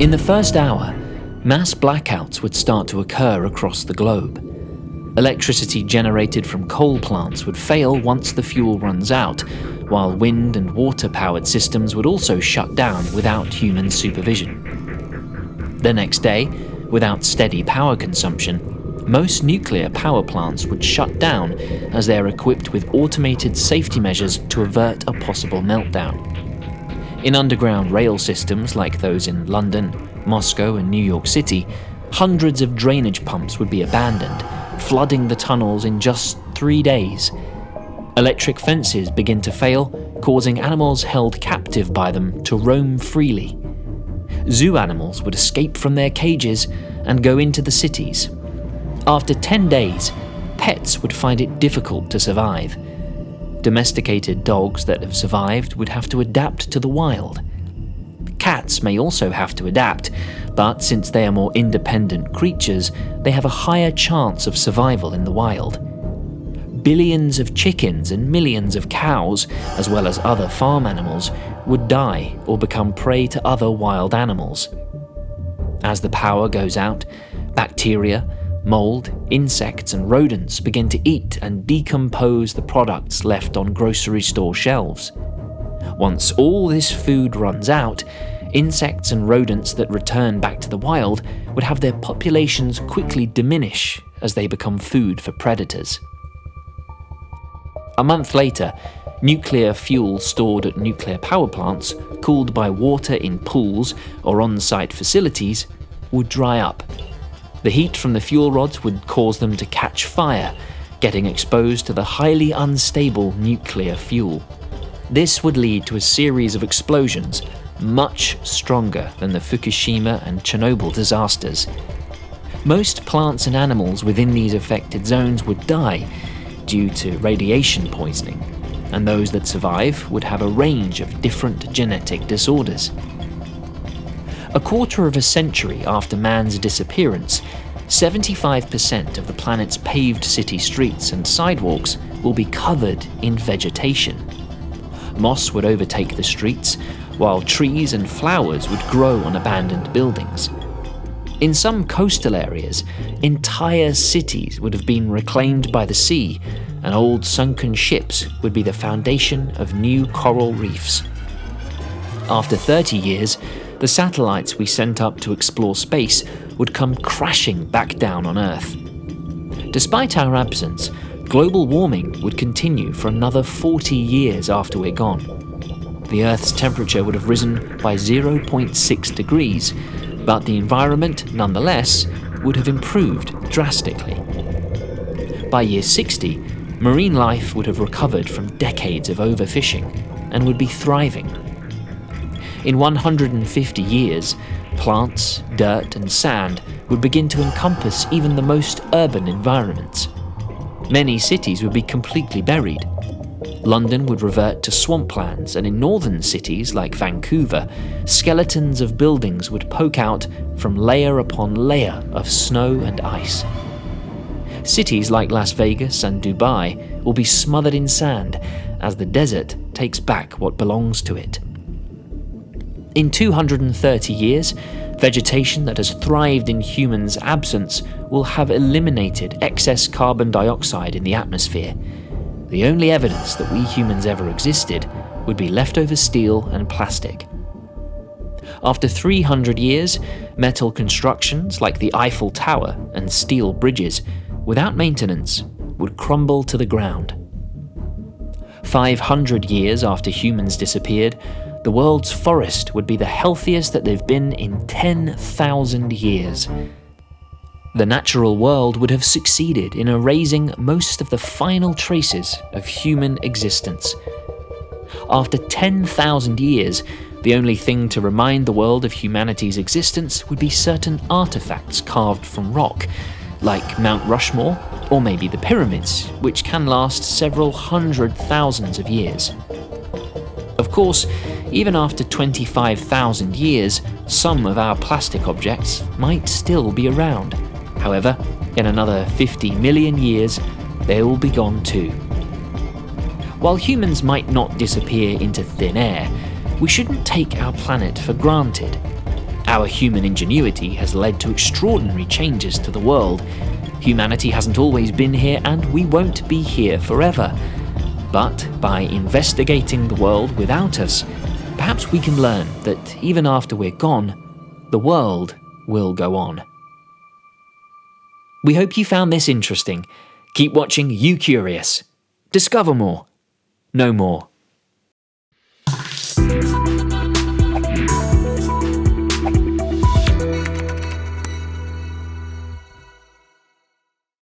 In the first hour, mass blackouts would start to occur across the globe. Electricity generated from coal plants would fail once the fuel runs out, while wind and water-powered systems would also shut down without human supervision. The next day, without steady power consumption, most nuclear power plants would shut down as they are equipped with automated safety measures to avert a possible meltdown. In underground rail systems like those in London, Moscow and New York City, hundreds of drainage pumps would be abandoned, flooding the tunnels in just 3 days. Electric fences begin to fail, causing animals held captive by them to roam freely. Zoo animals would escape from their cages and go into the cities. After 10 days, pets would find it difficult to survive. Domesticated dogs that have survived would have to adapt to the wild. Cats may also have to adapt, but since they are more independent creatures, they have a higher chance of survival in the wild. Billions of chickens and millions of cows, as well as other farm animals, would die or become prey to other wild animals. As the power goes out, bacteria, mold, insects and rodents begin to eat and decompose the products left on grocery store shelves. Once all this food runs out, insects and rodents that return back to the wild would have their populations quickly diminish as they become food for predators. A month later, nuclear fuel stored at nuclear power plants, cooled by water in pools or on-site facilities, would dry up. The heat from the fuel rods would cause them to catch fire, getting exposed to the highly unstable nuclear fuel. This would lead to a series of explosions, much stronger than the Fukushima and Chernobyl disasters. Most plants and animals within these affected zones would die due to radiation poisoning, and those that survive would have a range of different genetic disorders. A quarter of a century after man's disappearance, 75% of the planet's paved city streets and sidewalks will be covered in vegetation. Moss would overtake the streets, while trees and flowers would grow on abandoned buildings. In some coastal areas, entire cities would have been reclaimed by the sea, and old sunken ships would be the foundation of new coral reefs. After 30 years, the satellites we sent up to explore space would come crashing back down on Earth. Despite our absence, global warming would continue for another 40 years after we're gone. The Earth's temperature would have risen by 0.6 degrees, but the environment, nonetheless, would have improved drastically. By year 60, marine life would have recovered from decades of overfishing and would be thriving. In 150 years, plants, dirt and sand would begin to encompass even the most urban environments. Many cities would be completely buried. London would revert to swamplands, and in northern cities like Vancouver, skeletons of buildings would poke out from layer upon layer of snow and ice. Cities like Las Vegas and Dubai will be smothered in sand as the desert takes back what belongs to it. In 230 years, vegetation that has thrived in humans' absence will have eliminated excess carbon dioxide in the atmosphere. The only evidence that we humans ever existed would be leftover steel and plastic. After 300 years, metal constructions like the Eiffel Tower and steel bridges, without maintenance, would crumble to the ground. 500 years after humans disappeared, the world's forest would be the healthiest that they've been in 10,000 years. The natural world would have succeeded in erasing most of the final traces of human existence. After 10,000 years, the only thing to remind the world of humanity's existence would be certain artifacts carved from rock, like Mount Rushmore or maybe the pyramids, which can last several hundred thousands of years. Of course, even after 25,000 years, some of our plastic objects might still be around. However, in another 50 million years, they will be gone too. While humans might not disappear into thin air, we shouldn't take our planet for granted. Our human ingenuity has led to extraordinary changes to the world. Humanity hasn't always been here, and we won't be here forever. But by investigating the world without us, perhaps we can learn that even after we're gone, the world will go on. We hope you found this interesting. Keep watching YouCurious. Discover more. Know more.